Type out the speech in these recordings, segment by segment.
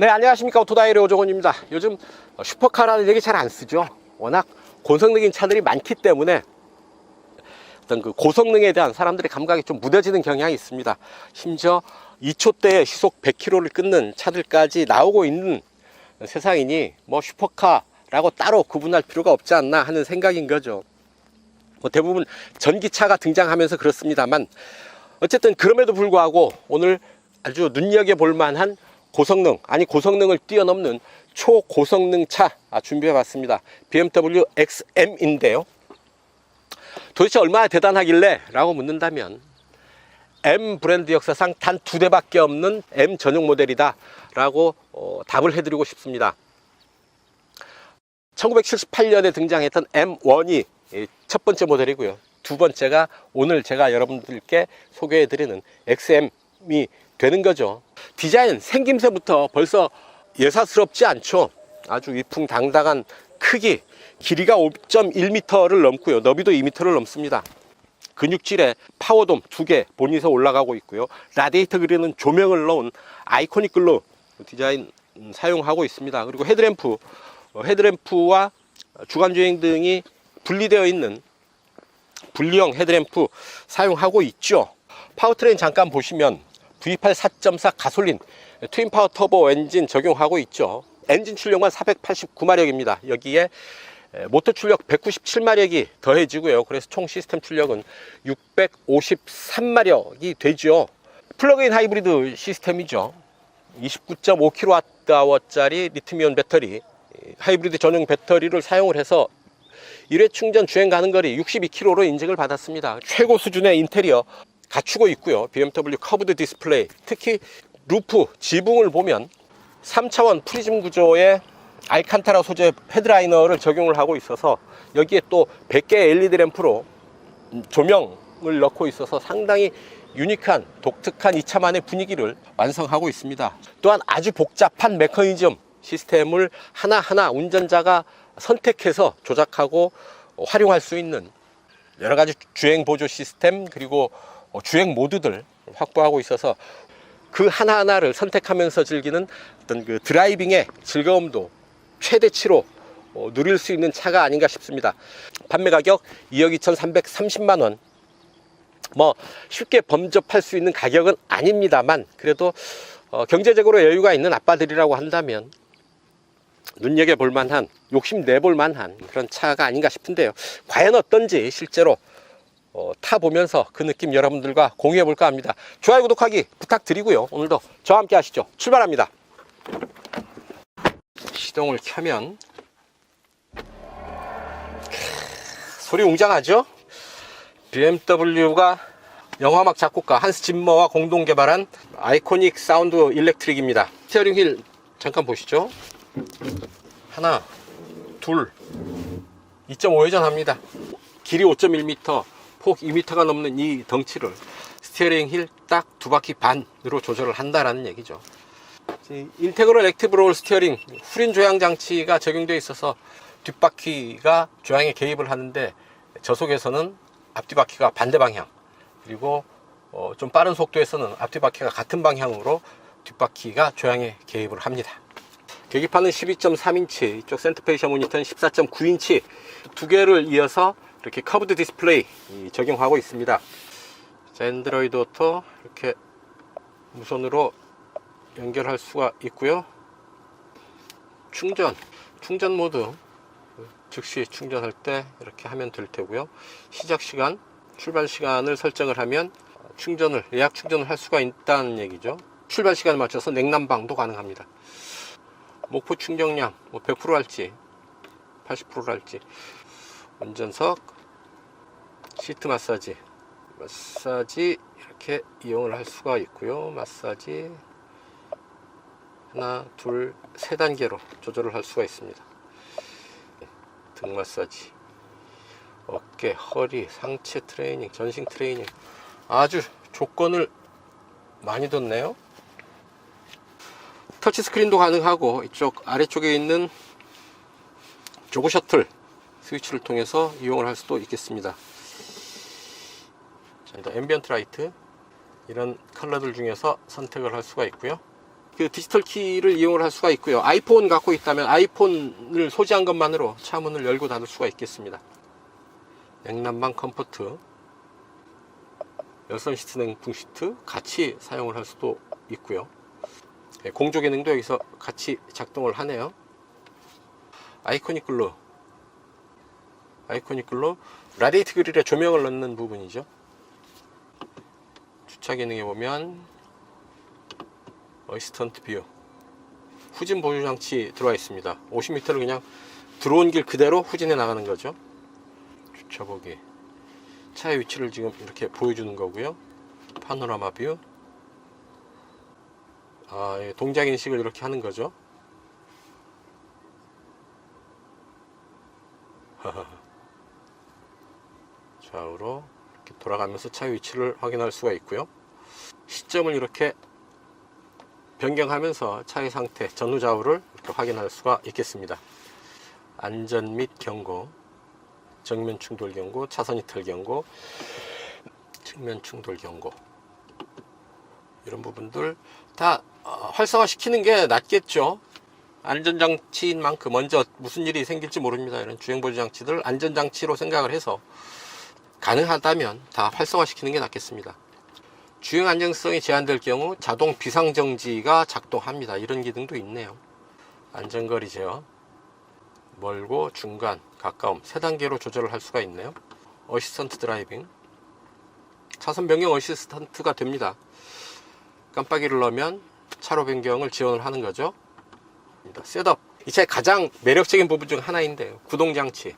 네, 안녕하십니까. 오토다이의 오종원입니다. 요즘 슈퍼카라는 얘기 잘 안 쓰죠. 워낙 고성능인 차들이 많기 때문에 어떤 그 고성능에 대한 사람들의 감각이 좀 무뎌지는 경향이 있습니다. 심지어 2초대에 시속 100km를 끊는 차들까지 나오고 있는 세상이니 뭐 슈퍼카라고 따로 구분할 필요가 없지 않나 하는 생각인 거죠. 뭐 대부분 전기차가 등장하면서 그렇습니다만 어쨌든 그럼에도 불구하고 오늘 아주 눈여겨볼 만한 고성능, 아니 고성능을 뛰어넘는 초고성능 차 준비해 봤습니다. BMW XM인데요. 도대체 얼마나 대단하길래? 라고 묻는다면 M 브랜드 역사상 단 2대밖에 없는 M 전용 모델이다 라고 답을 해드리고 싶습니다. 1978년에 등장했던 M1이 첫 번째 모델이고요. 두 번째가 오늘 제가 여러분들께 소개해드리는 XM이 되는 거죠. 디자인 생김새부터 벌써 예사스럽지 않죠. 아주 위풍당당한 크기, 길이가 5.1m를 넘고요. 너비도 2m를 넘습니다. 근육질에 파워돔 2개 보닛에 올라가고 있고요. 라디에이터 그리는 조명을 넣은 아이코닉 글로 디자인 사용하고 있습니다. 그리고 헤드램프와 주간주행 등이 분리되어 있는 분리형 헤드램프 사용하고 있죠. 파워트레인 잠깐 보시면 V8 4.4 가솔린 트윈파워 터보 엔진 적용하고 있죠. 엔진 출력만 489마력입니다. 여기에 모터 출력 197마력이 더해지고요. 그래서 총 시스템 출력은 653마력이 되죠. 플러그인 하이브리드 시스템이죠. 29.5kWh짜리 리튬이온 배터리, 하이브리드 전용 배터리를 사용을 해서 1회 충전 주행 가는 거리 62km로 인증을 받았습니다. 최고 수준의 인테리어 갖추고 있고요. BMW 커브드 디스플레이, 특히 루프 지붕을 보면 3차원 프리즘 구조의 알칸타라 소재 헤드라이너를 적용을 하고 있어서 여기에 또 100개의 LED 램프로 조명을 넣고 있어서 상당히 유니크한 독특한 이 차만의 분위기를 완성하고 있습니다. 또한 아주 복잡한 메커니즘 시스템을 하나하나 운전자가 선택해서 조작하고 활용할 수 있는 여러 가지 주행 보조 시스템 그리고 주행 모드들 확보하고 있어서 그 하나하나를 선택하면서 즐기는 어떤 그 드라이빙의 즐거움도 최대치로 누릴 수 있는 차가 아닌가 싶습니다. 판매 가격 2억 2,330만 원. 뭐 쉽게 범접할 수 있는 가격은 아닙니다만 그래도 경제적으로 여유가 있는 아빠들이라고 한다면 눈여겨볼 만한, 욕심내볼 만한 그런 차가 아닌가 싶은데요. 과연 어떤지 실제로 타보면서 그 느낌 여러분들과 공유해 볼까 합니다. 좋아요, 구독하기 부탁드리고요. 오늘도 저와 함께 하시죠. 출발합니다. 시동을 켜면 소리 웅장하죠? BMW가 영화음악 작곡가 한스 짐머와 공동 개발한 아이코닉 사운드 일렉트릭입니다. 스티어링 휠 잠깐 보시죠. 하나, 둘, 2.5회전 합니다. 길이 5.1m, 폭 2m가 넘는 이 덩치를 스티어링 휠 딱 2바퀴 반으로 조절을 한다라는 얘기죠. 인테그럴 액티브 롤 스티어링 후륜 조향 장치가 적용되어 있어서 뒷바퀴가 조향에 개입을 하는데 저속에서는 앞뒤바퀴가 반대 방향, 그리고 좀 빠른 속도에서는 앞뒤바퀴가 같은 방향으로 뒷바퀴가 조향에 개입을 합니다. 계기판은 12.3인치, 이쪽 센터페이셔 모니터는 14.9인치 두 개를 이어서 이렇게 커브드 디스플레이 적용하고 있습니다. 자, 엔드로이드 오토 이렇게 무선으로 연결할 수가 있고요. 충전 모드 즉시 충전할 때 이렇게 하면 될 테고요. 시작 시간, 출발 시간을 설정을 하면 예약 충전을 할 수가 있다는 얘기죠. 출발 시간에 맞춰서 냉난방도 가능합니다. 목표 충전량 100% 할지 80% 할지, 운전석, 시트 마사지 이렇게 이용을 할 수가 있고요. 마사지 하나, 둘, 세 단계로 조절을 할 수가 있습니다. 등 마사지, 어깨, 허리, 상체 트레이닝, 전신 트레이닝 아주 조건을 많이 뒀네요. 터치 스크린도 가능하고 이쪽 아래쪽에 있는 조거 셔틀 스위치를 통해서 이용을 할 수도 있겠습니다. 자, 일단 앰비언트 라이트 이런 컬러들 중에서 선택을 할 수가 있고요. 그 디지털 키를 이용을 할 수가 있고요. 아이폰 갖고 있다면 아이폰을 소지한 것만으로 차 문을 열고 닫을 수가 있겠습니다. 냉난방 컴포트, 열선 시트, 냉풍 시트 같이 사용을 할 수도 있고요. 공조 기능도 여기서 같이 작동을 하네요. 아이코닉 글로, 라디에이트 그릴에 조명을 넣는 부분이죠. 주차 기능에 보면 어시스턴트 뷰, 후진 보조 장치 들어와 있습니다. 50m를 그냥 들어온 길 그대로 후진해 나가는 거죠. 주차 보기, 차의 위치를 지금 이렇게 보여주는 거고요. 파노라마 뷰, 동작 인식을 이렇게 하는 거죠. 좌우로 이렇게 돌아가면서 차의 위치를 확인할 수가 있고요. 시점을 이렇게 변경하면서 차의 상태, 전후 좌우를 이렇게 확인할 수가 있겠습니다. 안전 및 경고, 정면 충돌 경고, 차선 이탈 경고, 측면 충돌 경고, 이런 부분들 다 활성화 시키는 게 낫겠죠. 안전장치인 만큼 먼저 무슨 일이 생길지 모릅니다. 이런 주행보조장치들 안전장치로 생각을 해서 가능하다면 다 활성화 시키는 게 낫겠습니다. 주행 안정성이 제한될 경우 자동 비상정지가 작동합니다. 이런 기능도 있네요. 안전거리 제어, 멀고 중간, 가까움 3단계로 조절을 할 수가 있네요. 어시스턴트 드라이빙, 차선 변경 어시스턴트가 됩니다. 깜빡이를 넣으면 차로 변경을 지원을 하는 거죠. 셋업, 이 차의 가장 매력적인 부분 중 하나인데요. 구동장치,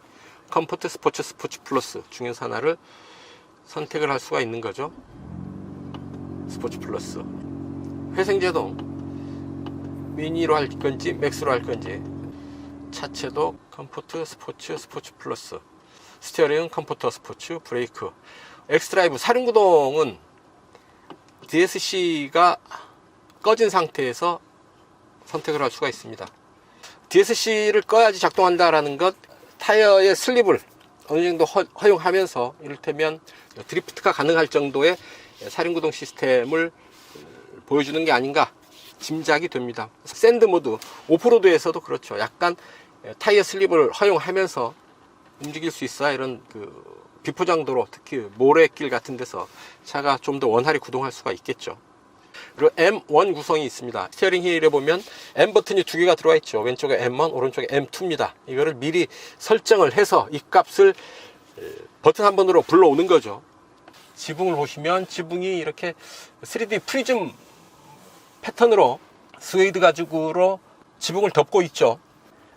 컴포트, 스포츠, 스포츠 플러스 중에서 하나를 선택을 할 수가 있는 거죠. 스포츠 플러스, 회생제동, 미니로 할 건지 맥스로 할 건지, 차체도 컴포트, 스포츠, 스포츠 플러스, 스티어링은 컴포터, 스포츠, 브레이크, 엑스드라이브, 사륜구동은 DSC가 꺼진 상태에서 선택을 할 수가 있습니다. DSC를 꺼야지 작동한다라는 것, 타이어의 슬립을 어느 정도 허용하면서 이를테면 드리프트가 가능할 정도의 사륜구동 시스템을 보여주는 게 아닌가 짐작이 됩니다. 샌드 모드, 오프로드에서도 그렇죠. 약간 타이어 슬립을 허용하면서 움직일 수 있어야 이런 비포장도로, 특히 모래길 같은 데서 차가 좀 더 원활히 구동할 수가 있겠죠. 그리고 M1 구성이 있습니다. 스티어링 휠에 보면 M 버튼이 2개가 들어와 있죠. 왼쪽에 M1, 오른쪽에 M2입니다. 이거를 미리 설정을 해서 이 값을 버튼 한 번으로 불러오는 거죠. 지붕을 보시면 지붕이 이렇게 3D 프리즘 패턴으로 스웨이드 가죽으로 지붕을 덮고 있죠.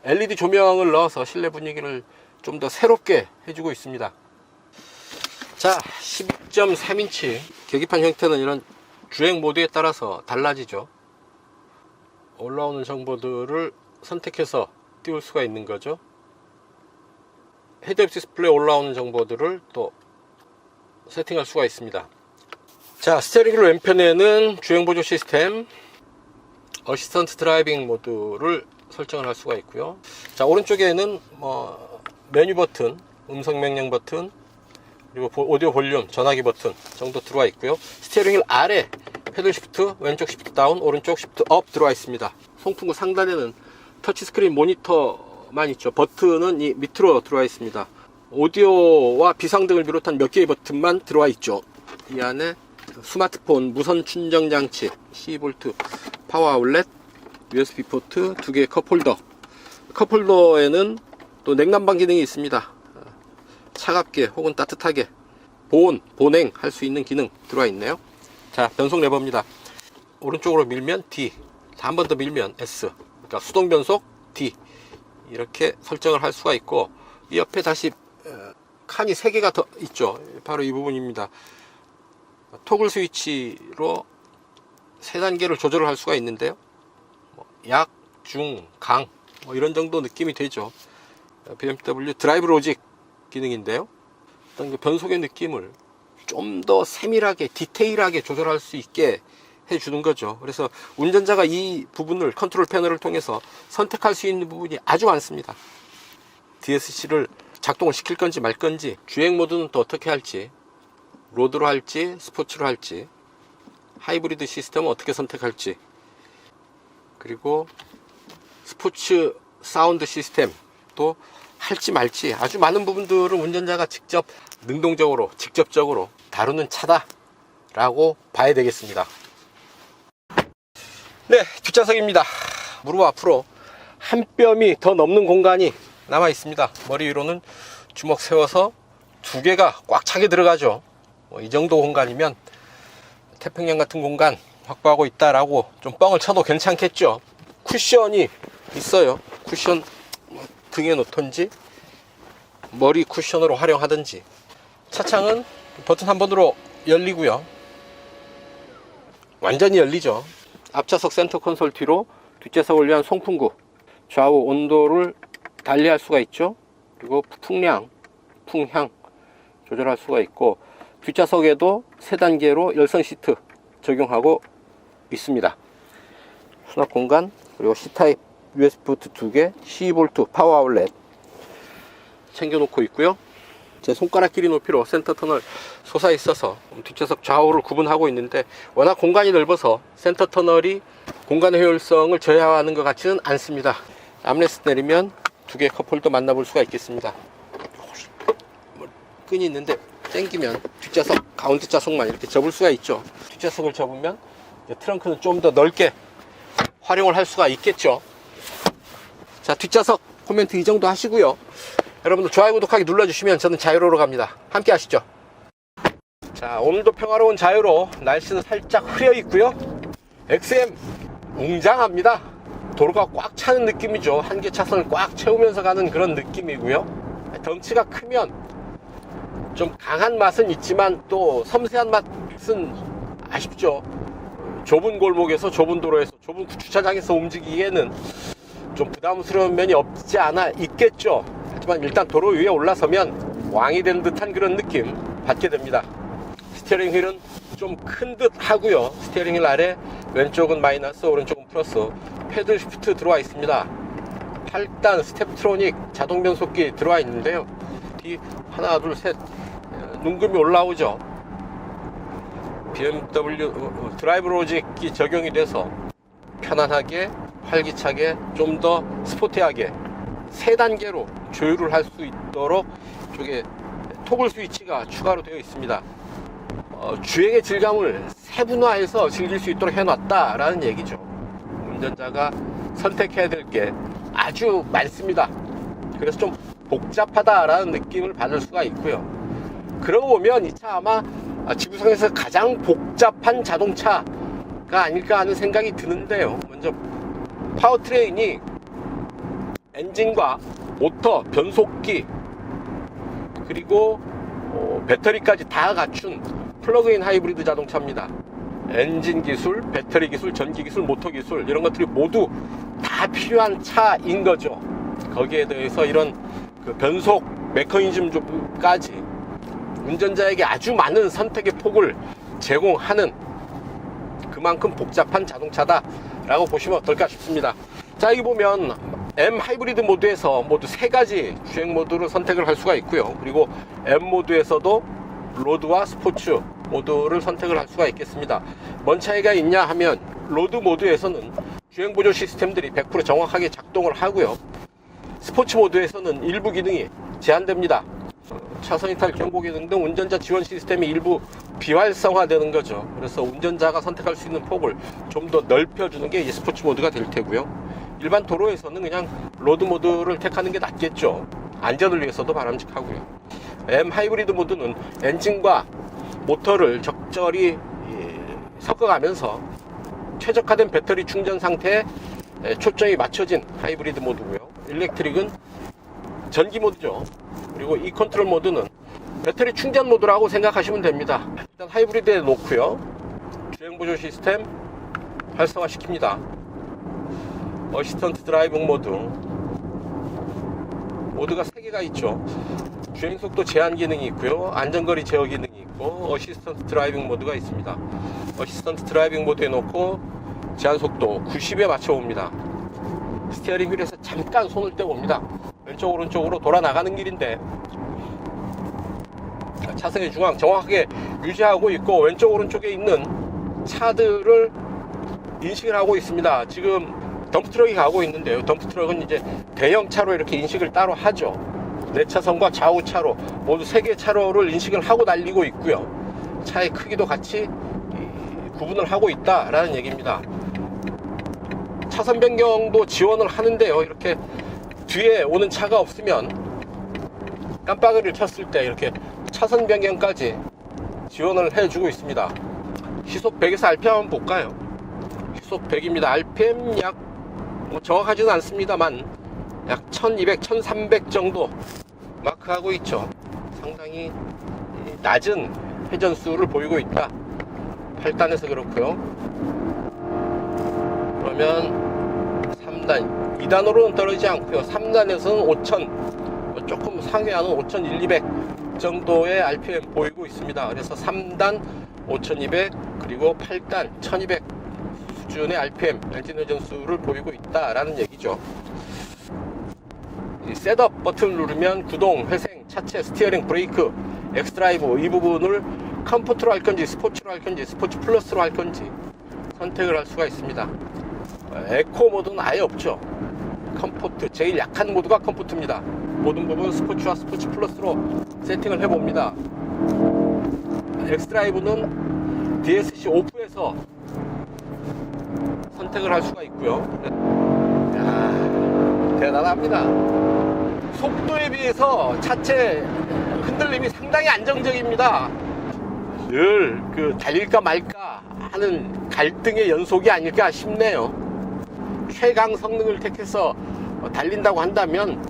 LED 조명을 넣어서 실내 분위기를 좀 더 새롭게 해주고 있습니다. 자, 12.3인치 계기판 형태는 이런 주행 모드에 따라서 달라지죠. 올라오는 정보들을 선택해서 띄울 수가 있는 거죠. 헤드업 디스플레이에 올라오는 정보들을 또 세팅할 수가 있습니다. 자, 스티어링 휠 왼편에는 주행보조 시스템, 어시스턴트 드라이빙 모드를 설정을 할 수가 있고요. 자, 오른쪽에는 메뉴 버튼, 음성 명령 버튼, 그리고 오디오 볼륨, 전화기 버튼 정도 들어와 있고요. 스티어링 휠 아래 패들 시프트, 왼쪽 시프트 다운, 오른쪽 시프트 업 들어와 있습니다. 송풍구 상단에는 터치스크린 모니터만 있죠. 버튼은 이 밑으로 들어와 있습니다. 오디오와 비상등을 비롯한 몇 개의 버튼만 들어와 있죠. 이 안에 스마트폰 무선 충전 장치, 12V 파워 아울렛, USB 포트, 2개의 컵홀더. 컵홀더에는 또 냉난방 기능이 있습니다. 차갑게 혹은 따뜻하게 보냉 할 수 있는 기능 들어와 있네요. 자, 변속 레버입니다. 오른쪽으로 밀면 D, 한 번 더 밀면 S, 그러니까 수동 변속 D, 이렇게 설정을 할 수가 있고, 이 옆에 다시 칸이 3개가 더 있죠. 바로 이 부분입니다. 토글 스위치로 3단계를 조절을 할 수가 있는데요. 약, 중, 강 이런 정도 느낌이 되죠. BMW 드라이브 로직 기능인데요. 어떤 그 변속의 느낌을 좀 더 세밀하게 디테일하게 조절할 수 있게 해주는 거죠. 그래서 운전자가 이 부분을 컨트롤 패널을 통해서 선택할 수 있는 부분이 아주 많습니다. DSC를 작동을 시킬 건지 말 건지, 주행 모드는 또 어떻게 할지, 로드로 할지 스포츠로 할지, 하이브리드 시스템은 어떻게 선택할지, 그리고 스포츠 사운드 시스템도 할지 말지 아주 많은 부분들은 운전자가 직접 능동적으로 직접적으로 다루는 차다라고 봐야 되겠습니다. 네, 뒷좌석입니다. 무릎 앞으로 한 뼘이 더 넘는 공간이 남아 있습니다. 머리 위로는 주먹 세워서 두 개가 꽉 차게 들어가죠. 이 정도 공간이면 태평양 같은 공간 확보하고 있다라고 좀 뻥을 쳐도 괜찮겠죠. 쿠션이 있어요. 쿠션 등에 놓던지 머리 쿠션으로 활용하든지. 차창은 버튼 한 번으로 열리고요. 완전히 열리죠. 앞좌석 센터 콘솔 뒤로 뒷좌석을 위한 송풍구, 좌우 온도를 달리할 수가 있죠. 그리고 풍량, 풍향 조절할 수가 있고, 뒷좌석에도 3단계로 열선 시트 적용하고 있습니다. 수납 공간, 그리고 C타입 USB 포트 2개, 12V 파워 아울렛 챙겨 놓고 있고요. 제 손가락 길이 높이로 센터 터널 솟아 있어서 뒷좌석 좌우를 구분하고 있는데, 워낙 공간이 넓어서 센터 터널이 공간 효율성을 저해하는 것 같지는 않습니다. 암레스트 내리면 2개 컵홀더 만나볼 수가 있겠습니다. 끈이 있는데 당기면 뒷좌석 가운데 좌석만 이렇게 접을 수가 있죠. 뒷좌석을 접으면 트렁크는 좀 더 넓게 활용을 할 수가 있겠죠. 자, 뒷좌석 코멘트 이 정도 하시고요. 여러분들 좋아요 구독하기 눌러주시면 저는 자유로로 갑니다. 함께 하시죠. 자, 오늘도 평화로운 자유로. 날씨는 살짝 흐려 있고요. XM 웅장합니다. 도로가 꽉 차는 느낌이죠. 한 개 차선을 꽉 채우면서 가는 그런 느낌이고요. 덩치가 크면 좀 강한 맛은 있지만 또 섬세한 맛은 아쉽죠. 좁은 골목에서, 좁은 도로에서, 좁은 주차장에서 움직이기에는 좀 부담스러운 면이 없지 않아 있겠죠. 하지만 일단 도로 위에 올라서면 왕이 된 듯한 그런 느낌 받게 됩니다. 스티어링 휠은 좀 큰 듯 하고요. 스티어링 휠 아래 왼쪽은 마이너스, 오른쪽은 플러스, 패들 시프트 들어와 있습니다. 8단 스텝트로닉 자동 변속기 들어와 있는데요. 뒤 하나 둘 셋 눈금이 올라오죠. BMW 드라이브 로직이 적용이 돼서 편안하게 활기차게 좀 더 스포티하게 3단계로 조율을 할 수 있도록 이쪽에 토글 스위치가 추가로 되어 있습니다. 주행의 질감을 세분화해서 즐길 수 있도록 해놨다라는 얘기죠. 운전자가 선택해야 될 게 아주 많습니다. 그래서 좀 복잡하다라는 느낌을 받을 수가 있고요. 그러고 보면 이 차 아마 지구상에서 가장 복잡한 자동차가 아닐까 하는 생각이 드는데요. 먼저 파워트레인이 엔진과 모터, 변속기, 그리고 배터리까지 다 갖춘 플러그인 하이브리드 자동차입니다. 엔진 기술, 배터리 기술, 전기 기술, 모터 기술, 이런 것들이 모두 다 필요한 차인 거죠. 거기에 대해서 이런 그 변속 메커니즘까지 운전자에게 아주 많은 선택의 폭을 제공하는 그만큼 복잡한 자동차다 라고 보시면 어떨까 싶습니다. 자, 여기 보면 M 하이브리드 모드에서 모두 3가지 주행 모드를 선택을 할 수가 있고요. 그리고 M 모드에서도 로드와 스포츠 모드를 선택을 할 수가 있겠습니다. 뭔 차이가 있냐 하면, 로드 모드에서는 주행 보조 시스템들이 100% 정확하게 작동을 하고요. 스포츠 모드에서는 일부 기능이 제한됩니다. 차선 이탈 경고 기능 등 운전자 지원 시스템이 일부 비활성화되는 거죠. 그래서 운전자가 선택할 수 있는 폭을 좀 더 넓혀주는 게 이 스포츠 모드가 될 테고요. 일반 도로에서는 그냥 로드 모드를 택하는 게 낫겠죠. 안전을 위해서도 바람직하고요. M 하이브리드 모드는 엔진과 모터를 적절히 섞어가면서 최적화된 배터리 충전 상태에 초점이 맞춰진 하이브리드 모드고요. 일렉트릭은 전기 모드죠. 그리고 이 컨트롤 모드는 배터리 충전 모드라고 생각하시면 됩니다. 일단 하이브리드에 놓고요. 주행 보조 시스템 활성화 시킵니다. 어시스턴트 드라이빙 모드가 3개가 있죠. 주행 속도 제한 기능이 있고요. 안전거리 제어 기능이 있고, 어시스턴트 드라이빙 모드가 있습니다. 어시스턴트 드라이빙 모드에 놓고 제한 속도 90에 맞춰 봅니다. 스티어링 휠에서 잠깐 손을 떼봅니다. 왼쪽 오른쪽으로 돌아 나가는 길인데 차선의 중앙 정확하게 유지하고 있고, 왼쪽 오른쪽에 있는 차들을 인식을 하고 있습니다. 지금 덤프트럭이 가고 있는데요. 덤프트럭은 이제 대형 차로 이렇게 인식을 따로 하죠. 내차선과 좌우차로 모두 3개 차로를 인식을 하고 달리고 있고요. 차의 크기도 같이 구분을 하고 있다라는 얘기입니다. 차선 변경도 지원을 하는데요. 이렇게 뒤에 오는 차가 없으면 깜빡이를 켰을 때 이렇게 차선 변경까지 지원을 해주고 있습니다. 시속 100에서 RPM 한번 볼까요? 시속 100입니다. RPM 약 정확하지는 않습니다만 약 1200, 1300 정도 마크하고 있죠. 상당히 낮은 회전수를 보이고 있다. 8단에서 그렇고요. 그러면 3단, 2단으로는 떨어지지 않고요. 3단에서는 5000, 조금 상회하는 5100 정도의 RPM 보이고 있습니다. 그래서 3단 5200 그리고 8단 1200 수준의 RPM 엔진 회전수를 보이고 있다라는 얘기죠. 이 셋업 버튼을 누르면 구동, 회생, 차체, 스티어링, 브레이크, 엑스드라이브 이 부분을 컴포트로 할 건지 스포츠로 할 건지 스포츠 플러스로 할 건지 선택을 할 수가 있습니다. 에코 모드는 아예 없죠. 컴포트, 제일 약한 모드가 컴포트입니다. 모든 부분 스포츠와 스포츠 플러스로 세팅을 해봅니다. 엑스드라이브는 DSC 오프에서 선택을 할 수가 있고요. 이야, 대단합니다. 속도에 비해서 차체 흔들림이 상당히 안정적입니다. 늘 달릴까 말까 하는 갈등의 연속이 아닐까 싶네요. 최강 성능을 택해서 달린다고 한다면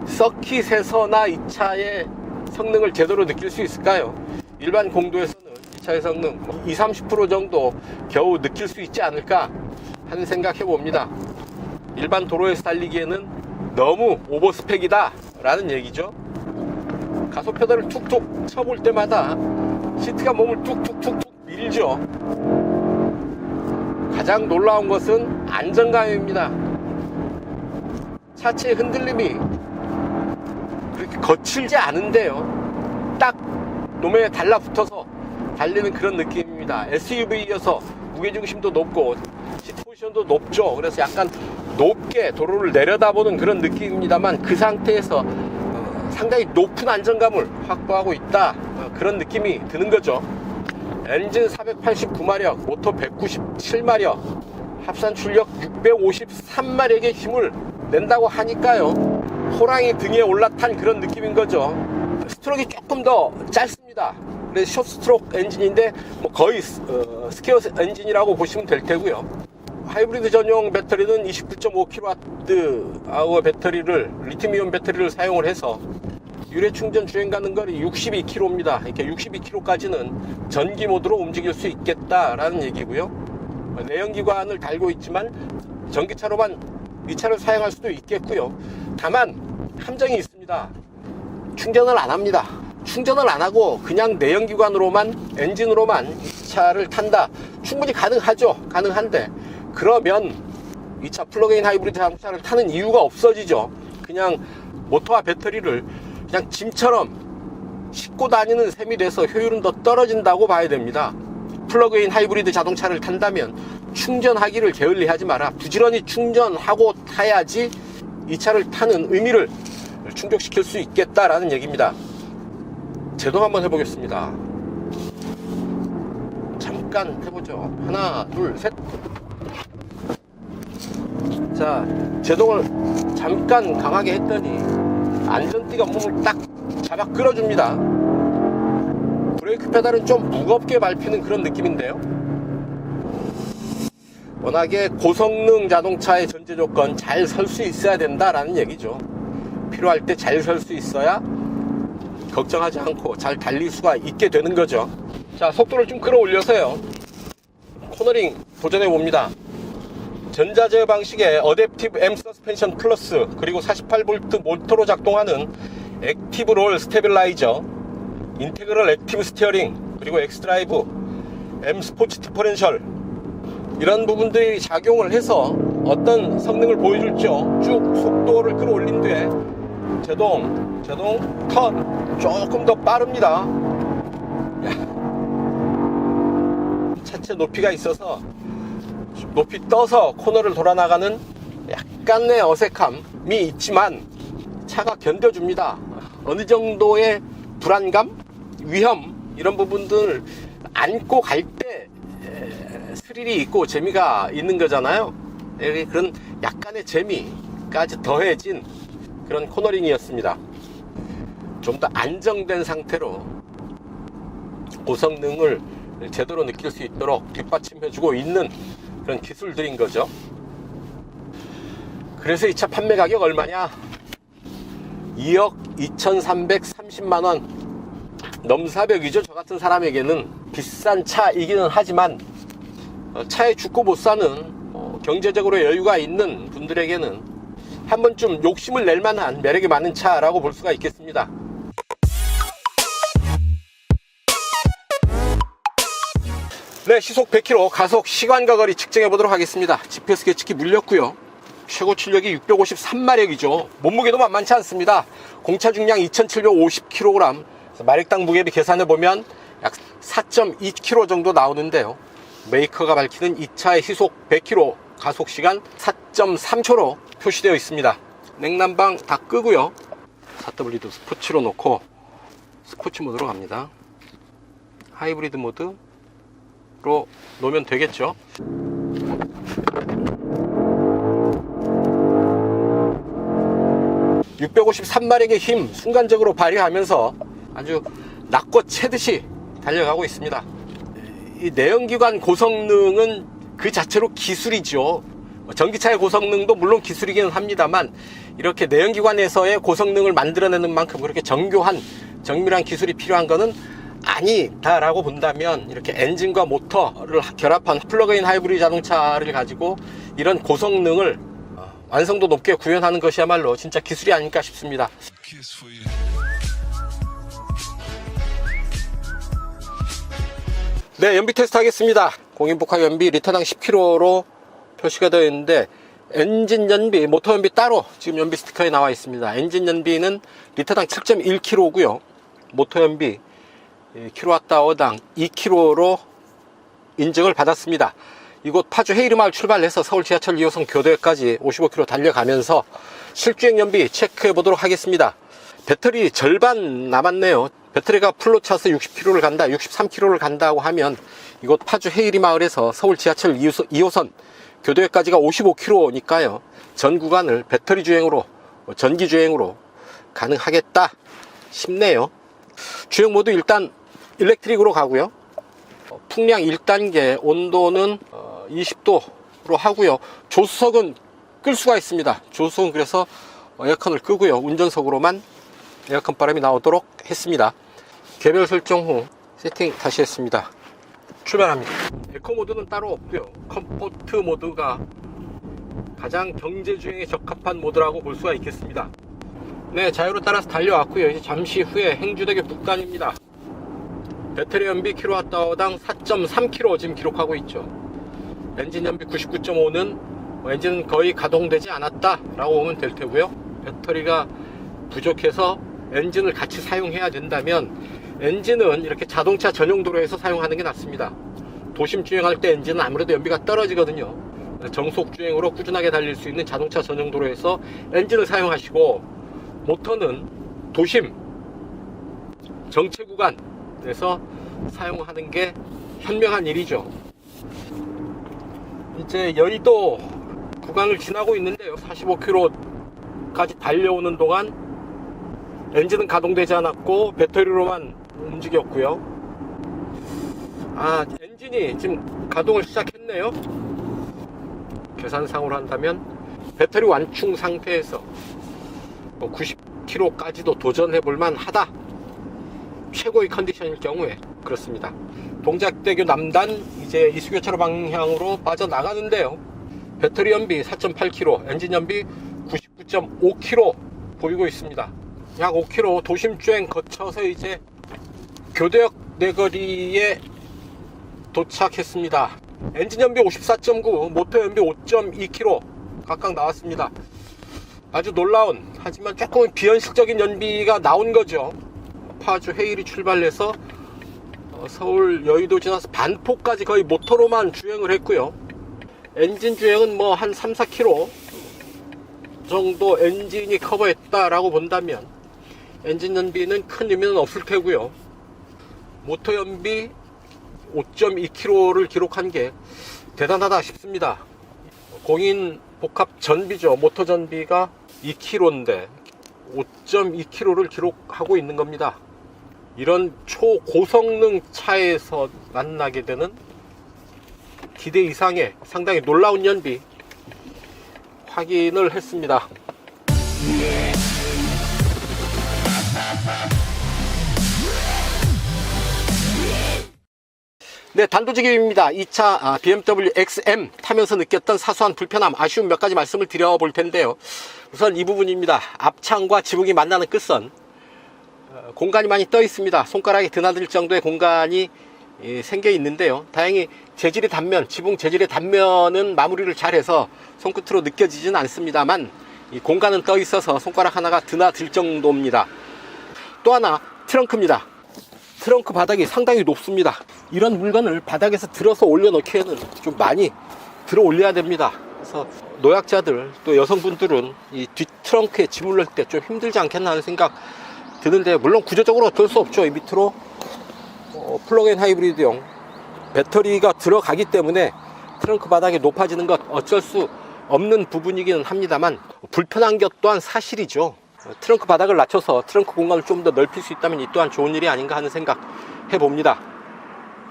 서킷에서나 이 차의 성능을 제대로 느낄 수 있을까요? 일반 공도에서는 이 차의 성능 20-30% 정도 겨우 느낄 수 있지 않을까 하는 생각 해봅니다. 일반 도로에서 달리기에는 너무 오버스펙이다 라는 얘기죠. 가속 페달을 툭툭 쳐볼 때마다 시트가 몸을 툭툭툭툭 밀죠. 가장 놀라운 것은 안정감입니다. 차체의 흔들림이 그렇게 거칠지 않은데요. 딱 노면에 달라붙어서 달리는 그런 느낌입니다. SUV여서 무게중심도 높고 시트 포지션도 높죠. 그래서 약간 높게 도로를 내려다보는 그런 느낌입니다만 그 상태에서 상당히 높은 안정감을 확보하고 있다, 그런 느낌이 드는 거죠. 엔진 489마력, 모터 197마력, 합산 출력 653마력의 힘을 낸다고 하니까요, 호랑이 등에 올라탄 그런 느낌인 거죠. 스트로크가 조금 더 짧습니다. 그래서 숏스트로크 엔진인데 거의 스퀘어 엔진이라고 보시면 될 테고요. 하이브리드 전용 배터리는 29.5kWh 배터리를, 리튬이온 배터리를 사용을 해서 유례 충전 주행 가는 거리 62km입니다. 이렇게 62km까지는 전기 모드로 움직일 수 있겠다라는 얘기고요. 내연기관을 달고 있지만 전기차로만 이 차를 사용할 수도 있겠고요. 다만 함정이 있습니다. 충전을 안 합니다. 충전을 안 하고 그냥 내연기관으로만, 엔진으로만 이 차를 탄다. 충분히 가능하죠. 가능한데 그러면 이 차 플러그인 하이브리드 자동차를 타는 이유가 없어지죠. 그냥 모터와 배터리를 그냥 짐처럼 싣고 다니는 셈이 돼서 효율은 더 떨어진다고 봐야 됩니다. 플러그인 하이브리드 자동차를 탄다면 충전하기를 게을리하지 마라. 부지런히 충전하고 타야지 이 차를 타는 의미를 충족시킬 수 있겠다라는 얘기입니다. 제동 한번 해보겠습니다. 잠깐 해보죠. 하나, 둘, 셋. 자, 제동을 잠깐 강하게 했더니 안전띠가 몸을 딱 잡아 끌어줍니다. 브레이크 페달은 좀 무겁게 밟히는 그런 느낌인데요. 워낙에 고성능 자동차의 전제 조건, 잘 설 수 있어야 된다라는 얘기죠. 필요할 때 잘 설 수 있어야 걱정하지 않고 잘 달릴 수가 있게 되는 거죠. 자, 속도를 좀 끌어올려서요, 코너링 도전해 봅니다. 전자제어 방식의 어댑티브 M 서스펜션 플러스, 그리고 48V 모터로 작동하는 액티브 롤 스테빌라이저, 인테그럴 액티브 스티어링, 그리고 엑스드라이브, M 스포츠 디퍼렌셜, 이런 부분들이 작용을 해서 어떤 성능을 보여줄죠. 쭉 속도를 끌어올린 뒤에 제동, 턴 조금 더 빠릅니다. 차체 높이가 있어서 높이 떠서 코너를 돌아 나가는 약간의 어색함이 있지만 차가 견뎌줍니다. 어느 정도의 불안감, 위험 이런 부분들을 안고 갈 때 스릴이 있고 재미가 있는 거잖아요. 그런 약간의 재미까지 더해진 그런 코너링이었습니다. 좀 더 안정된 상태로 고성능을 제대로 느낄 수 있도록 뒷받침해주고 있는 그런 기술들인 거죠. 그래서 이 차 판매 가격 얼마냐? 2억 2330만원. 넘사벽이죠. 저 같은 사람에게는 비싼 차이기는 하지만 차에 죽고 못 사는 경제적으로 여유가 있는 분들에게는 한 번쯤 욕심을 낼 만한 매력이 많은 차라고 볼 수가 있겠습니다. 네, 시속 100km 가속 시간과 거리 측정해 보도록 하겠습니다. GPS 계측기 물렸고요. 최고 출력이 653마력이죠. 몸무게도 만만치 않습니다. 공차 중량 2750kg. 마력당 무게비 계산해 보면 약 4.2kg 정도 나오는데요. 메이커가 밝히는 이 차의 시속 100km 가속 시간 4.3초로 표시되어 있습니다. 냉난방 다 끄고요. 4WD 스포츠로 놓고 스포츠 모드로 갑니다. 하이브리드 모드로 놓으면 되겠죠. (653마력의) 힘 순간적으로 발휘하면서 아주 낚고 채듯이 달려가고 있습니다. 이 내연기관 고성능은 그 자체로 기술이죠. 전기차의 고성능도 물론 기술이기는 합니다만 이렇게 내연기관에서의 고성능을 만들어내는 만큼 그렇게 정교한 정밀한 기술이 필요한 것은 아니다라고 본다면 이렇게 엔진과 모터를 결합한 플러그인 하이브리드 자동차를 가지고 이런 고성능을 완성도 높게 구현하는 것이야말로 진짜 기술이 아닐까 싶습니다. 네, 연비 테스트 하겠습니다. 공인복합 연비 리터당 10km로 표시가 되어 있는데 엔진 연비, 모터 연비 따로 지금 연비 스티커에 나와 있습니다. 엔진 연비는 리터당 7.1km고요. 모터 연비 kWh당 2km로 인증을 받았습니다. 이곳 파주 헤이르마을 출발해서 서울 지하철 2호선 교대까지 55km 달려가면서 실주행 연비 체크해 보도록 하겠습니다. 배터리 절반 남았네요. 배터리가 풀로 차서 60km를 간다, 63km를 간다고 하면 이곳 파주 헤이리마을에서 서울 지하철 2호선 교대까지가 55km니까요. 전 구간을 배터리 주행으로, 전기 주행으로 가능하겠다 싶네요. 주행 모드 일단 일렉트릭으로 가고요. 풍량 1단계, 온도는 20도로 하고요. 조수석은 끌 수가 있습니다. 조수석은 그래서 에어컨을 끄고요. 운전석으로만 에어컨 바람이 나오도록 했습니다. 개별 설정 후 세팅 다시 했습니다. 출발합니다. 에코 모드는 따로 없고요. 컴포트 모드가 가장 경제 주행에 적합한 모드라고 볼 수가 있겠습니다. 네, 자유로 따라서 달려왔고요. 이제 잠시 후에 행주대교 북단입니다. 배터리 연비 kWh당 4.3km 지금 기록하고 있죠. 엔진 연비 99.5는 엔진은 거의 가동되지 않았다 라고 보면 될 테고요. 배터리가 부족해서 엔진을 같이 사용해야 된다면 엔진은 이렇게 자동차 전용 도로에서 사용하는 게 낫습니다. 도심 주행할 때 엔진은 아무래도 연비가 떨어지거든요. 정속 주행으로 꾸준하게 달릴 수 있는 자동차 전용 도로에서 엔진을 사용하시고, 모터는 도심 정체 구간에서 사용하는 게 현명한 일이죠. 이제 여의도 구간을 지나고 있는데요. 45km까지 달려오는 동안 엔진은 가동되지 않았고 배터리로만 움직였고요. 엔진이 지금 가동을 시작했네요. 계산상으로 한다면 배터리 완충 상태에서 90km까지도 도전해 볼만 하다. 최고의 컨디션일 경우에 그렇습니다. 동작대교 남단 이제 이수교차로 방향으로 빠져나가는데요. 배터리 연비 4.8km, 엔진 연비 99.5km 보이고 있습니다. 약 5km 도심주행 거쳐서 이제 교대역 내거리에 도착했습니다. 엔진 연비 54.9, 모터 연비 5.2km 각각 나왔습니다. 아주 놀라운, 하지만 조금 비현실적인 연비가 나온 거죠. 파주 헤이리 출발해서 서울 여의도 지나서 반포까지 거의 모터로만 주행을 했고요. 엔진 주행은 뭐 한 3, 4km 정도 엔진이 커버했다라고 본다면 엔진 연비는 큰 의미는 없을 테고요. 모터 연비 5.2km를 기록한 게 대단하다 싶습니다. 공인 복합 전비죠. 모터 전비가 2km인데 5.2km를 기록하고 있는 겁니다. 이런 초고성능 차에서 만나게 되는 기대 이상의 상당히 놀라운 연비 확인을 했습니다. 네, 단도직입입니다. 2차 BMW XM 타면서 느꼈던 사소한 불편함, 아쉬움 몇 가지 말씀을 드려볼 텐데요. 우선 이 부분입니다. 앞창과 지붕이 만나는 끝선, 공간이 많이 떠 있습니다. 손가락이 드나들 정도의 공간이 생겨 있는데요. 다행히 재질의 단면, 지붕 재질의 단면은 마무리를 잘해서 손끝으로 느껴지진 않습니다만 이 공간은 떠 있어서 손가락 하나가 드나들 정도입니다. 또 하나, 트렁크입니다. 트렁크 바닥이 상당히 높습니다. 이런 물건을 바닥에서 들어서 올려놓기에는 좀 많이 들어 올려야 됩니다. 그래서 노약자들 또 여성분들은 이 뒷 트렁크에 짐을 넣을 때 좀 힘들지 않겠나 하는 생각 드는데, 물론 구조적으로 어쩔 수 없죠. 이 밑으로 플러그인 하이브리드용 배터리가 들어가기 때문에 트렁크 바닥이 높아지는 것 어쩔 수 없는 부분이기는 합니다만, 불편한 것 또한 사실이죠. 트렁크 바닥을 낮춰서 트렁크 공간을 좀 더 넓힐 수 있다면 이 또한 좋은 일이 아닌가 하는 생각 해봅니다.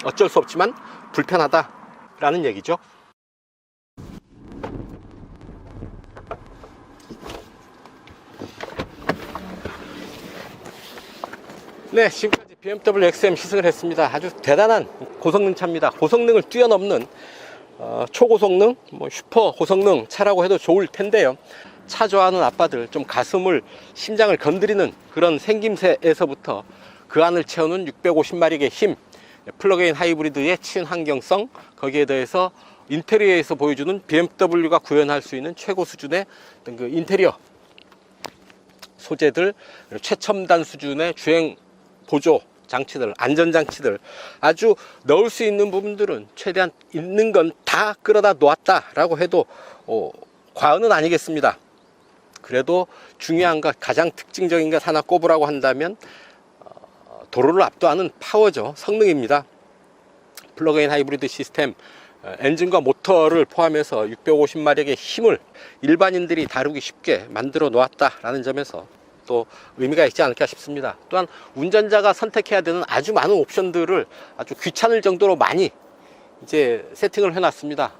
어쩔 수 없지만 불편하다라는 얘기죠. 네, 지금까지 BMW XM 시승을 했습니다. 아주 대단한 고성능 차입니다. 고성능을 뛰어넘는 초고성능, 슈퍼 고성능 차라고 해도 좋을 텐데요. 차 좋아하는 아빠들, 좀 가슴을, 심장을 건드리는 그런 생김새에서부터 그 안을 채우는 650마력의 힘, 플러그인 하이브리드의 친환경성, 거기에 대해서 인테리어에서 보여주는 BMW가 구현할 수 있는 최고 수준의 그 인테리어 소재들, 최첨단 수준의 주행 보조 장치들, 안전장치들, 아주 넣을 수 있는 부분들은 최대한 있는 건 다 끌어다 놓았다라고 해도 과언은 아니겠습니다. 그래도 중요한 것, 가장 특징적인 것 하나 꼽으라고 한다면 도로를 압도하는 파워죠. 성능입니다. 플러그인 하이브리드 시스템, 엔진과 모터를 포함해서 650마력의 힘을 일반인들이 다루기 쉽게 만들어 놓았다라는 점에서 또 의미가 있지 않을까 싶습니다. 또한 운전자가 선택해야 되는 아주 많은 옵션들을 아주 귀찮을 정도로 많이 이제 세팅을 해놨습니다.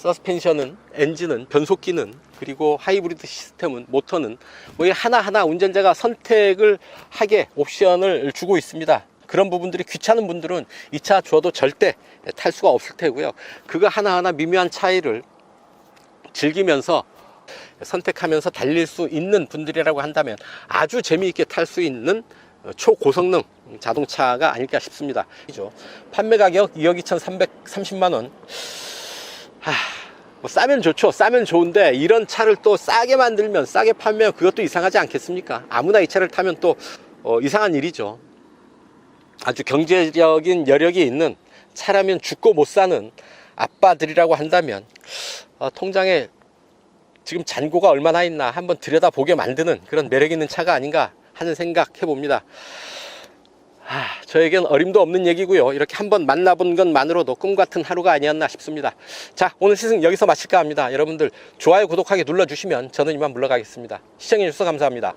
서스펜션은, 엔진은, 변속기는, 그리고 하이브리드 시스템은, 모터는 뭐 하나하나 운전자가 선택을 하게 옵션을 주고 있습니다. 그런 부분들이 귀찮은 분들은 이 차 줘도 절대 탈 수가 없을 테고요. 그거 하나하나 미묘한 차이를 즐기면서 선택하면서 달릴 수 있는 분들이라고 한다면 아주 재미있게 탈 수 있는 초고성능 자동차가 아닐까 싶습니다. 판매 가격 2억 2,330만원. 뭐 싸면 좋죠. 싸면 좋은데 이런 차를 또 싸게 만들면, 싸게 판매하면 그것도 이상하지 않겠습니까? 아무나 이 차를 타면 또 이상한 일이죠. 아주 경제적인 여력이 있는, 차라면 죽고 못 사는 아빠들이라고 한다면 통장에 지금 잔고가 얼마나 있나 한번 들여다보게 만드는 그런 매력 있는 차가 아닌가 하는 생각 해봅니다. 저에겐 어림도 없는 얘기고요. 이렇게 한번 만나본 것만으로도 꿈같은 하루가 아니었나 싶습니다. 자, 오늘 시승 여기서 마칠까 합니다. 여러분들 좋아요, 구독하기 눌러주시면 저는 이만 물러가겠습니다. 시청해주셔서 감사합니다.